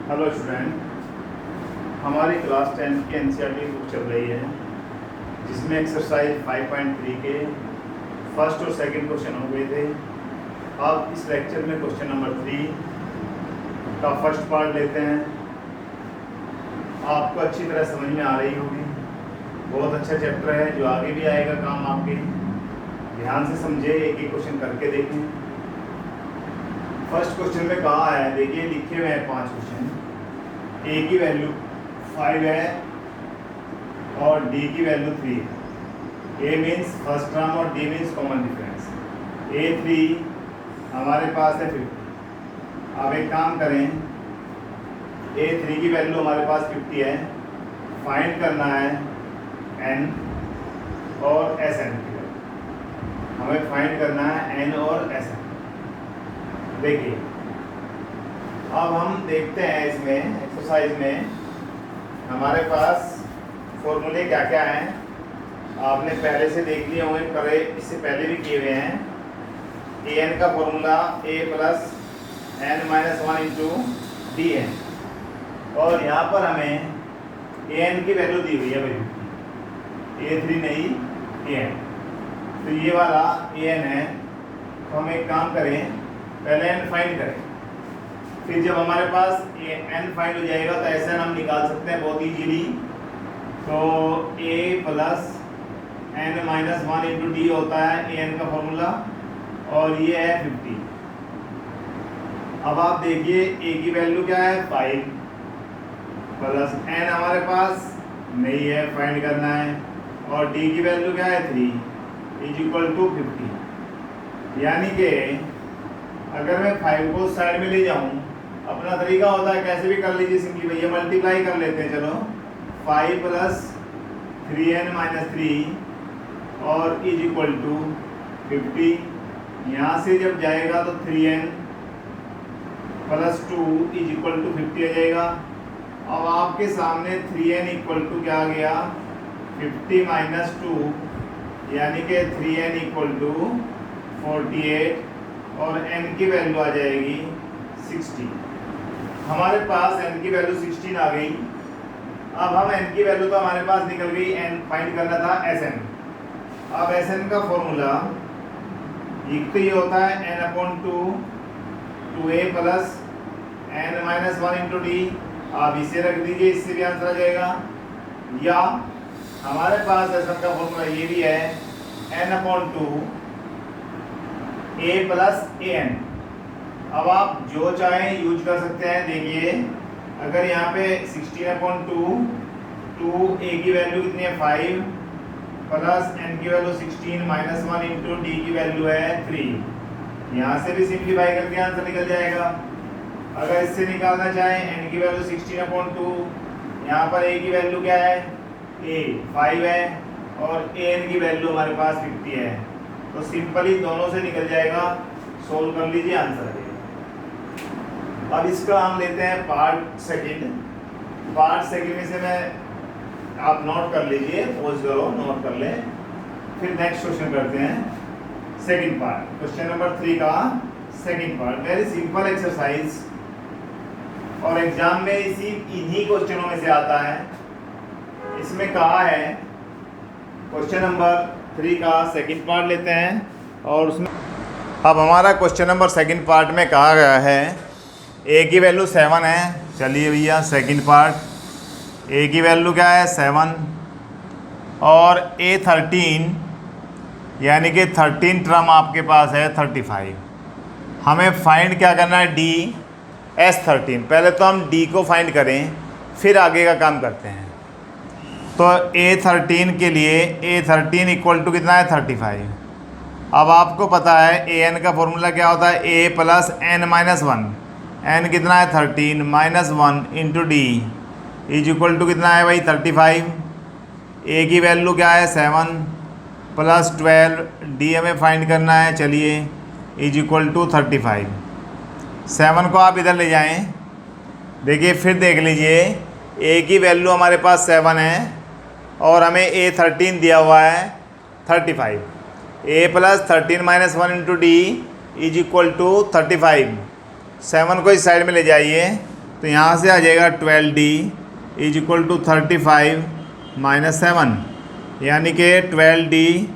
Hello student, हमारी class 10 की NCERT book चल रही है जिसमें एक्सरसाइज 5.3 के फर्स्ट और सेकंड क्वेश्चन हो गए थे। अब इस लेक्चर में क्वेश्चन नंबर 3 का फर्स्ट पार्ट लेते हैं। आपको अच्छी तरह समझ में आ रही होगी। बहुत अच्छा चैप्टर है जो आगे भी आएगा काम आपके। ध्यान से समझे, एक एक क्वेश्चन करके देखें। फर्स्ट क्वेश्चन में कहा है, देखिए लिखे हुए हैं 5 क्वेश्चन। ए की वैल्यू 5 है और डी की वैल्यू 3 है। ए मीन्स फर्स्ट टर्म और D means common difference. A3 हमारे पास है 50। अब एक काम करें, A3 की वैल्यू हमारे पास 50 है। फाइंड करना है n और Sn की वैल्यू। हमें फाइंड करना है n और Sn। देखिए, अब हम देखते हैं इसमें एक्सरसाइज में हमारे पास फॉर्मूले क्या क्या हैं। आपने पहले से देख लिए होंगे, करे इससे पहले भी किए हुए हैं। ए एन का formula a plus n minus 1 into D N, और यहाँ पर हमें ए एन की वैल्यू दी हुई है भाई, A3 नहीं ए एन। तो ये वाला ए एन है। तो हम एक काम करें, पहले n फाइंड करें, फिर जब हमारे पास n फाइंड हो जाएगा तो ऐसा हम निकाल सकते हैं बहुत इजीली। तो a plus n minus 1 into D होता है an का फॉर्मूला, और ये है 50। अब आप देखिए a की वैल्यू क्या है 5 प्लस n हमारे पास नहीं है, फाइंड करना है, और d की वैल्यू क्या है 3 इज इक्वल टू 50। यानी कि अगर मैं 5 को साइड में ले जाऊं, अपना तरीका होता है कैसे भी कर लीजिए, सिंपली भैया मल्टीप्लाई कर लेते हैं। चलो 5 प्लस 3n माइनस 3 और इज इक्वल टू 50। यहाँ से जब जाएगा तो 3n plus 2 is equal to 50 आ जाएगा। अब आपके सामने 3n इक्वल टू क्या आ गया 50 माइनस 2, यानी कि 3n इक्वल टू 48, और n की वैल्यू आ जाएगी 60। हमारे पास n की वैल्यू 16 आ गई। अब हम n की वैल्यू तो हमारे पास निकल गई, n फाइंड करना था Sn। अब Sn का फॉर्मूला एक तो ये होता है n/2 2a plus n minus 1 into D. आप इसे रख दीजिए, इससे भी आंसर आ जाएगा। या हमारे पास Sn का फॉर्मूला ये भी है n/2 a प्लस an। अब आप जो चाहें यूज कर सकते हैं। देखिए, अगर यहाँ पे 16/2 2a की वैल्यू कितनी है 5 प्लस n की वैल्यू 16 माइनस 1 इंटू डी की वैल्यू है 3। यहाँ से भी सिंप्लीफाई करके आंसर निकल जाएगा। अगर इससे निकालना चाहें n की वैल्यू 16/2, यहाँ पर a की वैल्यू क्या है a 5 है, और an की वैल्यू हमारे पास 50 है। तो सिंपली दोनों से निकल जाएगा। सोल्व कर लीजिए, आंसर है। अब इसका हम लेते हैं पार्ट सेकंड। पार्ट सेकंड में से मैं आप नोट कर लीजिए, पॉज करो, नोट कर लें, फिर नेक्स्ट क्वेश्चन करते हैं। सेकंड पार्ट, क्वेश्चन नंबर 3 का second part, very simple exercise, और एग्जाम में इन्हीं क्वेश्चनों में से आता है। इसमें कहा है, क्वेश्चन नंबर 3 का सेकंड पार्ट लेते हैं, और उसमें अब हमारा क्वेश्चन नंबर सेकंड पार्ट में कहा गया है a की वैल्यू 7 है। चलिए भैया, सेकंड पार्ट, a की वैल्यू क्या है 7, और a 13, यानी कि 13 टर्म आपके पास है 35। हमें फाइंड क्या करना है d S13। पहले तो हम d को फाइंड करें, फिर आगे का काम करते हैं। तो A13 के लिए A13 इक्वल टू कितना है 35। अब आपको पता है an का फॉर्मूला क्या होता है a plus n minus 1। n कितना है 13 minus 1 into D is equal to कितना है भाई 35। a की वैल्यू क्या है 7 प्लस 12, डी हमें फाइंड करना है। चलिए, इज इक्वल टू 35। 7 को आप इधर ले जाएं। देखिए, फिर देख लीजिए, a की वैल्यू हमारे पास 7 है, और हमें A13 दिया हुआ है 35। a plus 13 minus 1 into D is equal to 35। 7 को इस साइड में ले जाइए, तो यहाँ से आ जाएगा 12D is equal to 35 minus 7, यानी कि 12D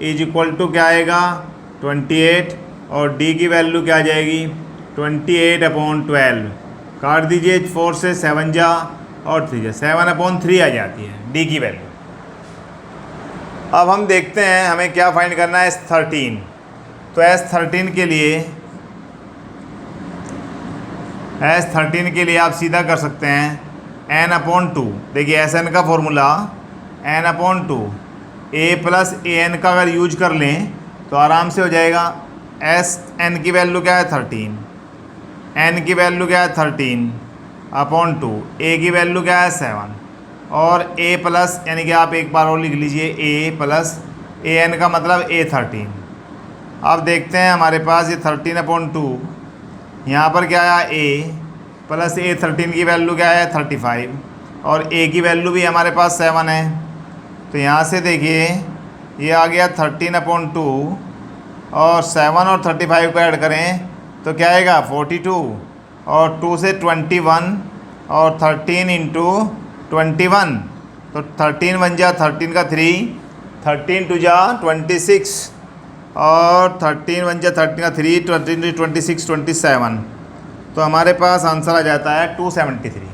इज इक्वल टू क्या आएगा 28, और D की वैल्यू क्या आ जाएगी 28/12। काट दीजिए, 4 से 7 जा और 3 जा, 7/3 आ जाती है D की वैल्यू। अब हम देखते हैं हमें क्या फाइंड करना है S13। तो S13 के लिए आप सीधा कर सकते हैं n/2। देखिए Sn का formula n/2 a plus an का अगर यूज कर लें तो आराम से हो जाएगा। Sn की वैल्यू क्या है 13, n की वैल्यू क्या है 13/2, a की वैल्यू क्या है 7, और a प्लस यानी कि आप एक बार और लिख लीजिए a प्लस an का मतलब A13। अब देखते हैं हमारे पास ये 13/2, यहाँ पर क्या आया a प्लस A13 की वैल्यू क्या है 35, और a की वैल्यू भी हमारे पास 7 है। तो यहाँ से देखिए ये आ गया 13/2, और 7 और 35 को ऐड करें तो क्या आएगा 42, और 2 से 21, और 13 इंटू 21, तो 13 बन जा 13 का 3, 13 2 जा 26, और 13 बन जा 13 का 3, 13 26 27। तो हमारे पास आंसर आ जाता है 273।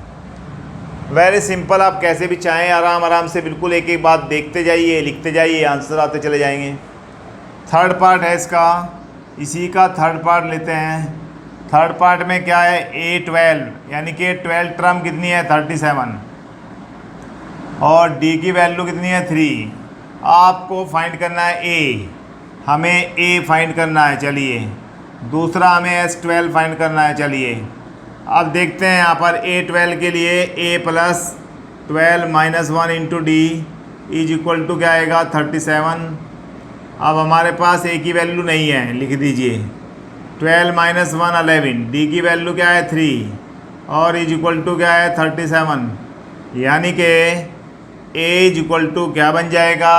वेरी सिंपल, आप कैसे भी चाहें आराम से बिल्कुल एक एक बात देखते जाइए, लिखते जाइए, आंसर आते चले जाएंगे। थर्ड पार्ट है इसका, इसी का थर्ड पार्ट लेते हैं। थर्ड पार्ट में क्या है A12, यानी कि 12 टर्म कितनी है 37, और D की वैल्यू कितनी है 3। आपको फाइंड करना है A, हमें A फाइंड करना है। चलिए दूसरा हमें S12 फाइंड करना है। चलिए अब देखते हैं यहाँ पर A12 के लिए A plus 12 minus 1 into D is equal to क्या आएगा 37। अब हमारे पास A की वैल्यू नहीं है, लिख दीजिए 12 माइनस 1 11, D की वैल्यू क्या है 3, और इज इक्वल टू क्या है 37, यानी कि A इज इक्वल टू क्या बन जाएगा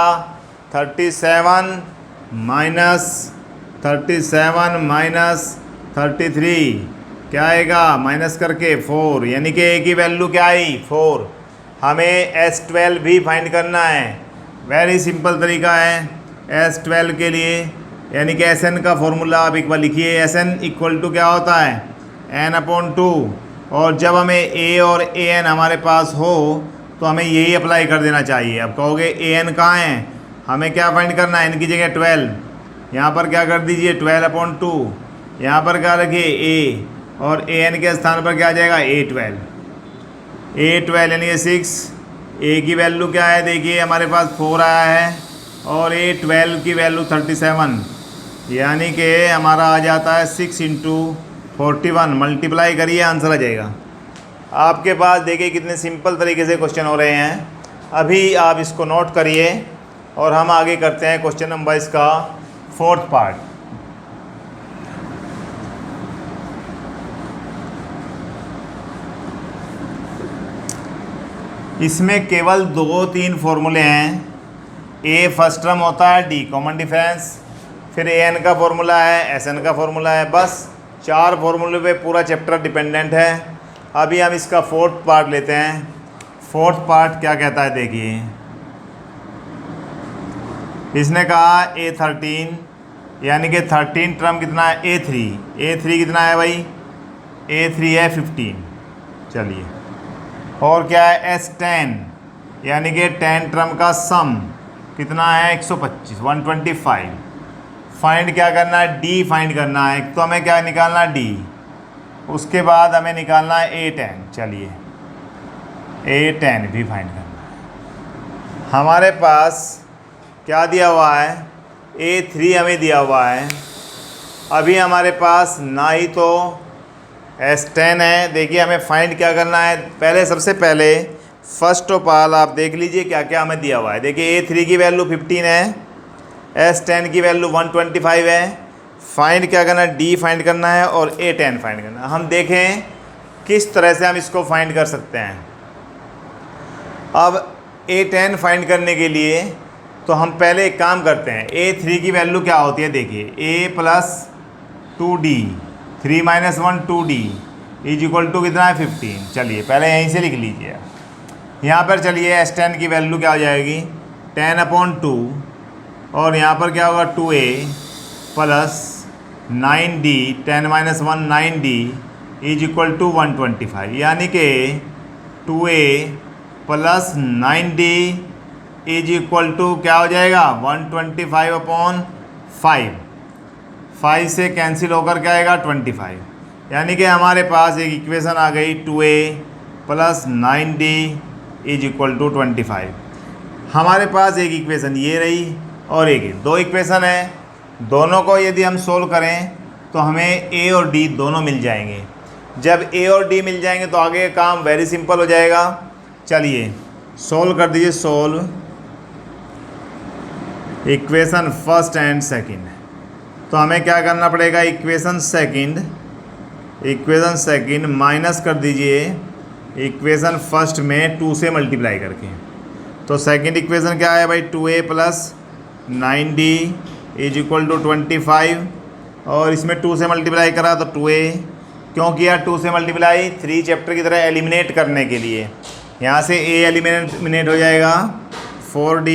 37 माइनस 33, क्या आएगा माइनस करके 4, यानी कि A की वैल्यू क्या आई 4। हमें S12 भी फाइंड करना है। वेरी सिंपल तरीका है S12 के लिए, यानी कि Sn का फॉर्मूला आप एक बार लिखिए। Sn इक्वल टू क्या होता है n/2, और जब हमें A और An हमारे पास हो तो हमें यही अप्लाई कर देना चाहिए। अब कहोगे An कहाँ है, हमें क्या फाइंड करना है, n की जगह 12, यहाँ पर क्या कर दीजिए 12/2, यहाँ पर क्या रखिए A, और An के स्थान पर क्या आ जाएगा A12 यानी कि 6। A की वैल्यू क्या है देखिए हमारे पास 4 आया है, और A12 की वैल्यू 37, यानी कि हमारा आ जाता है 6 इंटू 41, मल्टीप्लाई करिए आंसर आ जाएगा आपके पास। देखिए कितने सिंपल तरीके से क्वेश्चन हो रहे हैं। अभी आप इसको नोट करिए और हम आगे करते हैं क्वेश्चन नंबर इसका फोर्थ पार्ट। इसमें केवल 2-3 फॉर्मूले हैं। A फर्स्ट टर्म होता है, D कॉमन डिफरेंस, फिर An का फॉर्मूला है, Sn का फॉर्मूला है, बस 4 फॉर्मूले पे पूरा चैप्टर डिपेंडेंट है। अभी हम इसका फोर्थ पार्ट लेते हैं। फोर्थ पार्ट क्या कहता है देखिए, इसने कहा A13, यानी कि 13 टर्म कितना है A3 कितना है भाई A3 है 15। चलिए और क्या है S10, यानी कि 10 टर्म का सम कितना है 125 125। फाइंड क्या करना है D फाइंड करना है। एक तो हमें क्या निकालना है D, उसके बाद हमें निकालना है A10। चलिए A10 भी फाइंड करना है। हमारे पास क्या दिया हुआ है A3 हमें दिया हुआ है। अभी हमारे पास ना ही तो S10 है। देखिए हमें फाइंड क्या करना है, पहले सबसे पहले फर्स्ट ऑफ ऑल आप देख लीजिए क्या क्या हमें दिया हुआ है। देखिए A3 की वैल्यू 15 है, S10 की वैल्यू 125 है। फाइंड क्या करना है D फाइंड करना है और A10 फाइंड करना है। हम देखें किस तरह से हम इसको फाइंड कर सकते हैं। अब A10 फाइंड करने के लिए तो हम पहले एक काम करते हैं। A3 की वैल्यू क्या होती है देखिए A plus 2D, 3 minus 1 2D, is equal to कितना है 15। चलिए पहले यहीं से लिख लीजिए। यहाँ पर चलिए S10 की वैल्यू क्या हो जाएगी 10/2 और यहाँ पर क्या होगा 2a plus 9d 10 - 1 9d is equal to 125, यानी कि 2a plus 9d is equal to क्या हो जाएगा 125/5। 5 से कैंसिल होकर क्या आएगा 25, यानी कि हमारे पास एक इक्वेशन आ गई 2a plus 9d is equal to 25। हमारे पास एक इक्वेशन ये रही और एक दो इक्वेशन है, दोनों को यदि हम सोल्व करें तो हमें a और d दोनों मिल जाएंगे। जब a और d मिल जाएंगे तो आगे का काम वेरी सिंपल हो जाएगा। चलिए सोल्व कर दीजिए। Solve equation first and second. तो हमें क्या करना पड़ेगा, इक्वेशन सेकंड माइनस कर दीजिए इक्वेशन फर्स्ट में 2 से मल्टीप्लाई करके। तो सेकंड इक्वेशन क्या है भाई 2a plus 9d is equal to 25 और इसमें 2 से मल्टीप्लाई करा तो 2a। क्यों किया 2 से मल्टीप्लाई, 3 चैप्टर की तरह एलिमिनेट करने के लिए। यहाँ से a एलिमिनेट हो जाएगा 4d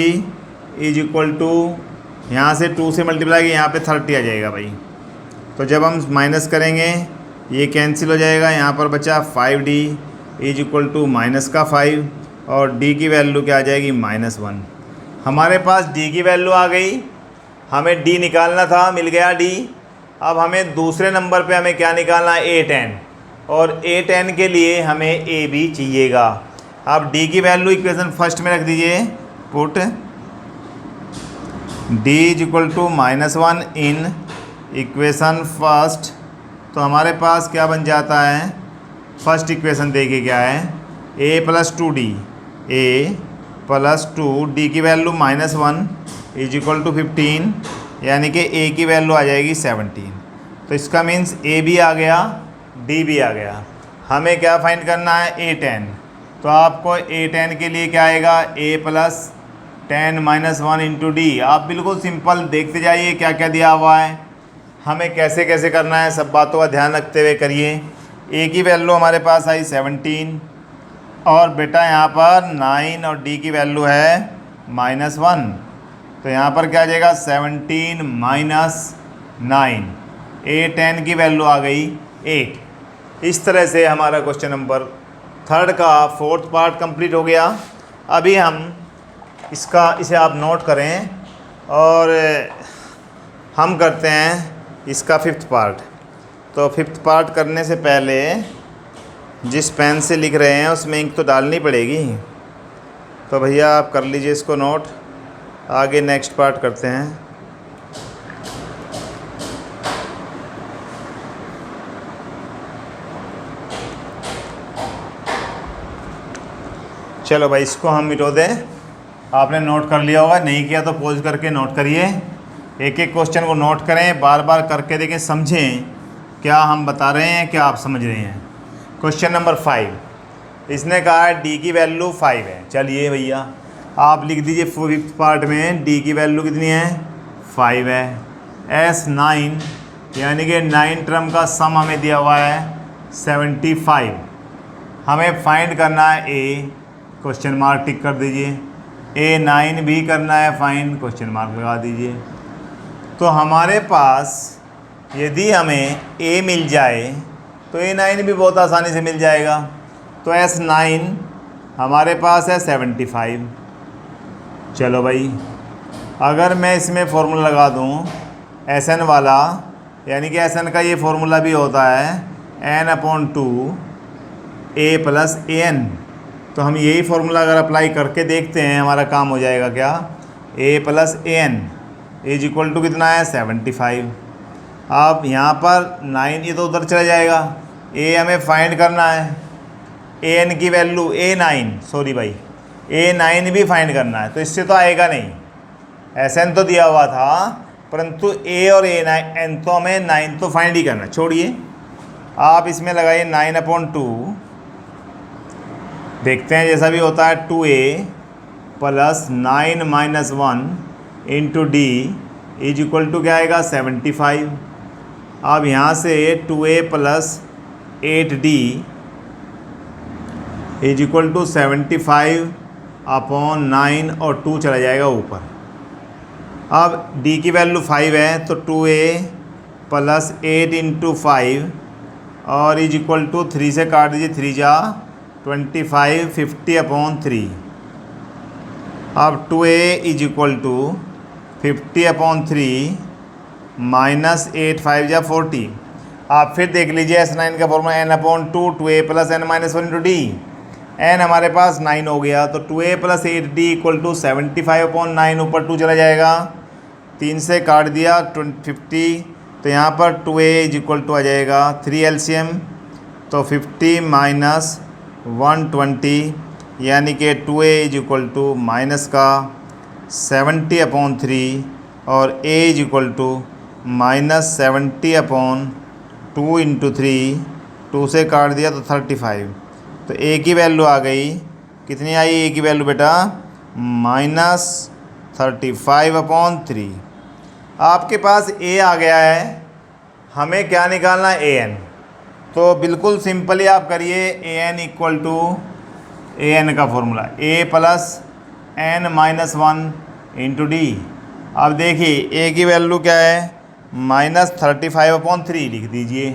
इज इक्वल टू, यहाँ से 2 से मल्टीप्लाई किया यहाँ पे 30 आ जाएगा भाई। तो जब हम माइनस करेंगे ये कैंसिल हो जाएगा, यहाँ पर बचा 5d इज इक्वल टू -5 और d की वैल्यू क्या आ जाएगी -1। हमारे पास d की वैल्यू आ गई, हमें d निकालना था, मिल गया d। अब हमें दूसरे नंबर पे हमें क्या निकालना है a10 और a10 के लिए हमें a भी चाहिएगा। अब d की वैल्यू इक्वेशन फर्स्ट में रख दीजिए, put d is equal to -1 in equation first. तो हमारे पास क्या बन जाता है, फर्स्ट इक्वेशन देखिए क्या है a प्लस 2d d की वैल्यू -1 इज इक्वल टू 15, यानी कि a की वैल्यू आ जाएगी 17। तो इसका मीन्स a भी आ गया d भी आ गया। हमें क्या फाइंड करना है a10। तो आपको a10 के लिए क्या आएगा a प्लस 10 - 1 इंटू d। आप बिल्कुल सिंपल देखते जाइए क्या क्या दिया हुआ है, हमें कैसे कैसे करना है, सब बातों का ध्यान रखते हुए करिए। a की वैल्यू हमारे पास आई 17 और बेटा यहाँ पर 9 और d की वैल्यू है -1। तो यहाँ पर क्या आ जाएगा 17 - 9, a10 की वैल्यू आ गई 8। इस तरह से हमारा क्वेश्चन नंबर 3 का 4th पार्ट कंप्लीट हो गया। अभी हम इसे आप नोट करें और हम करते हैं इसका 5th पार्ट। तो 5th पार्ट करने से पहले जिस पेन से लिख रहे हैं उसमें इंक तो डालनी पड़ेगी। तो भैया आप कर लीजिए इसको नोट, आगे नेक्स्ट पार्ट करते हैं। चलो भाई इसको हम मिटो दें। आपने नोट कर लिया होगा, नहीं किया तो पॉज करके नोट करिए। एक एक क्वेश्चन को नोट करें, बार बार करके देखें, समझें क्या हम बता रहे हैं, क्या आप समझ रहे हैं। क्वेश्चन नंबर 5, इसने कहा है d की वैल्यू 5 है। चलिए भैया आप लिख दीजिए 5th पार्ट में d की वैल्यू कितनी है 5 है। S9 यानी कि 9 टर्म का सम हमें दिया हुआ है 75। हमें फाइंड करना है a, क्वेश्चन मार्क टिक कर दीजिए। a9 भी करना है फाइंड, क्वेश्चन मार्क लगा दीजिए। तो हमारे पास यदि हमें a मिल जाए तो a9 भी बहुत आसानी से मिल जाएगा। तो S9 हमारे पास है 75। चलो भाई अगर मैं इसमें फॉर्मूला लगा दूं Sn वाला, यानी कि Sn का ये फॉर्मूला भी होता है n/2 a प्लस an। तो हम यही फार्मूला अगर अप्लाई करके देखते हैं हमारा काम हो जाएगा क्या, a plus an is equal to कितना है 75। अब यहाँ पर 9 ये तो उधर चला जाएगा, a हमें फाइंड करना है, an की वैल्यू a9 भी फाइंड करना है। तो इससे तो आएगा नहीं, Sn तो दिया हुआ था परंतु a और n तो हमें 9 तो फाइंड ही करना। छोड़िए आप इसमें लगाइए 9/2, देखते हैं जैसा भी होता है। 2a plus 9 - 1 into d is equal to क्या आएगा 75। अब यहाँ से 2a plus 8D is equal to 75/9 और 2 चला जाएगा ऊपर। अब D की वैल्यू 5 है तो 2A प्लस 8 इंटू 5 और इज इक्वल टू 3 से काट दीजिए, 3 जा 25, 50/3। अब 2A is equal to 50/3 minus 8, 5 जा 40। आप फिर देख लीजिए S9 का formula n/2 2A plus n minus 1 into D. n हमारे पास 9 हो गया तो 2A plus 8D equal to 75/9, ऊपर 2 चला जाएगा, 3 से काट दिया 50, तो यहाँ पर 2A इज इक्वल टू आ जाएगा 3 LCM, तो 50 माइनस 120 यानी कि 2A is equal to minus का 70/3 और A is equal to minus 70/2 into 3, 2 से काट दिया तो 35। तो A की वैल्यू आ गई, कितनी आई A की वैल्यू बेटा? माइनस 35/3। आपके पास A आ गया है, हमें क्या निकालना है? AN। तो बिल्कुल सिंपली आप करिए AN इक्वल टू AN का formula A plus n minus 1 into D. अब देखिए A की वैल्यू क्या है? माइनस 35/3 लिख दीजिए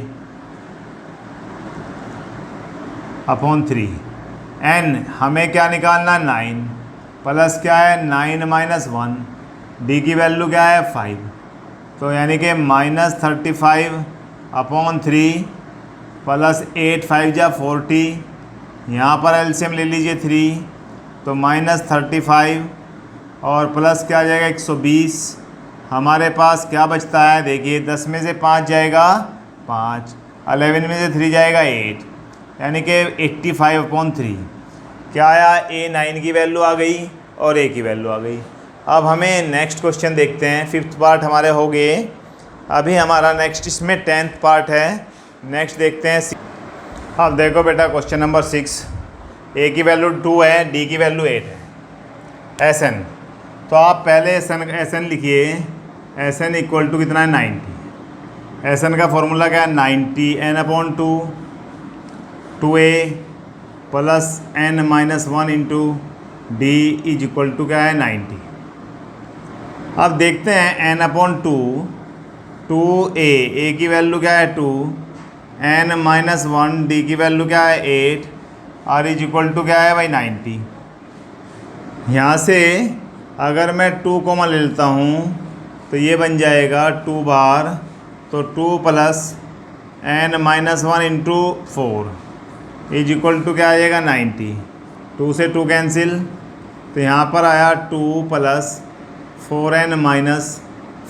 अपॉन 3। n हमें क्या निकालना? 9 प्लस क्या है? 9 माइनस 1, d की वैल्यू क्या है? 5, तो यानी कि माइनस 35/3 प्लस 8, 5 जा 40, यहाँ पर एलसीएम ले लीजिए 3, तो माइनस 35 और प्लस क्या आ जाएगा? 120। हमारे पास क्या बचता है? देखिए 10 में से 5 जाएगा 5, 11 में से 3 जाएगा 8, यानी कि 85/3। क्या आया? A9 की वैल्यू आ गई और A की वैल्यू आ गई। अब हमें नेक्स्ट क्वेश्चन देखते हैं। 5th पार्ट हमारे हो गए, अभी हमारा नेक्स्ट इसमें 10th पार्ट है। नेक्स्ट देखते हैं। अब देखो बेटा क्वेश्चन नंबर 6, A की वैल्यू 2 है, D की वैल्यू 8 है, SN। तो आप पहले SN लिखिए। SN इक्वल टू कितना है? 90। SN का फॉर्मूला क्या है? 90 n/2 2A plus n minus 1 into D is equal to क्या है? 90। अब देखते हैं n/2 2A, A की वैल्यू क्या है? 2, n माइनस 1, D की वैल्यू क्या है? 8 और इज इक्वल टू क्या है भाई? 90। यहाँ से अगर मैं 2 कॉमन ले लेता हूँ तो ये बन जाएगा 2 बार, तो 2 plus n minus 1 into 4 is equal to क्या आ जाएगा? 90। 2 से 2 कैंसिल, तो यहाँ पर आया 2 plus 4n minus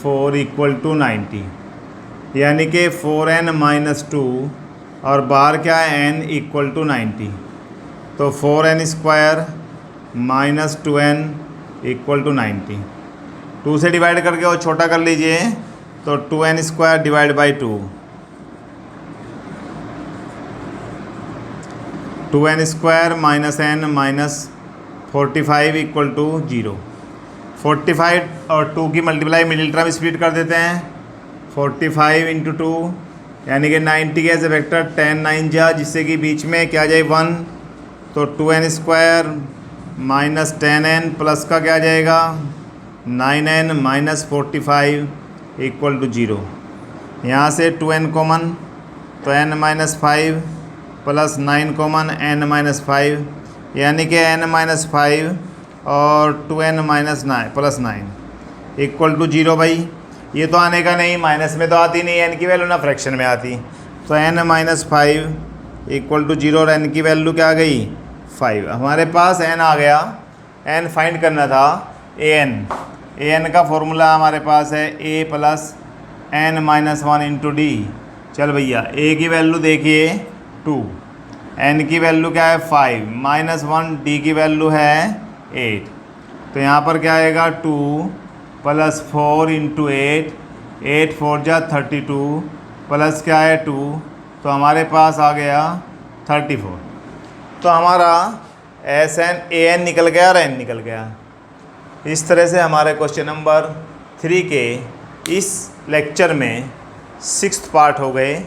4 equal to 90, यानी कि 4n माइनस 2 और बाहर क्या है? n इक्वल टू 90, तो 4n square minus 2n equal to 90। 2 से डिवाइड करके वो छोटा कर लीजिए, तो 2n square divide by 2, 2n square minus n minus 45 equal to 0। 45 और 2 की मल्टीप्लाई मिडिल टर्म स्प्लिट कर देते हैं, 45 इंटू 2 यानी कि 90 के ऐसे वेक्टर 10 9 जा, जिससे कि बीच में क्या आ जाए? 1, तो 2n square minus 10n plus का क्या आ जाएगा? 9n minus 45 equal to 0। यहाँ से 2n कॉमन, तो n minus 5 plus 9 common, n minus 5 यानी कि n माइनस 5 और 2n minus 9 plus 9 equal to 0। भाई ये तो आने का नहीं, माइनस में तो आती नहीं n की वैल्यू, ना फ्रैक्शन में आती, तो n माइनस 5 इक्वल टू 0 और n की वैल्यू क्या आ गई? 5। हमारे पास n आ गया, n फाइंड करना था an का फॉर्मूला हमारे पास है a plus n minus 1 into D. चल भैया a की वैल्यू देखिए 2, n की वैल्यू क्या है? 5 माइनस 1, d की वैल्यू है 8, तो यहाँ पर क्या आएगा? 2 प्लस 4 इंटू 8, 8 4 जा 32 प्लस क्या है? 2, तो हमारे पास आ गया 34। तो हमारा an निकल गया और n निकल गया। इस तरह से हमारे क्वेश्चन नंबर 3 के इस लेक्चर में 6th पार्ट हो गए।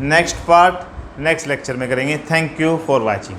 नेक्स्ट पार्ट नेक्स्ट लेक्चर में करेंगे। Thank you for watching.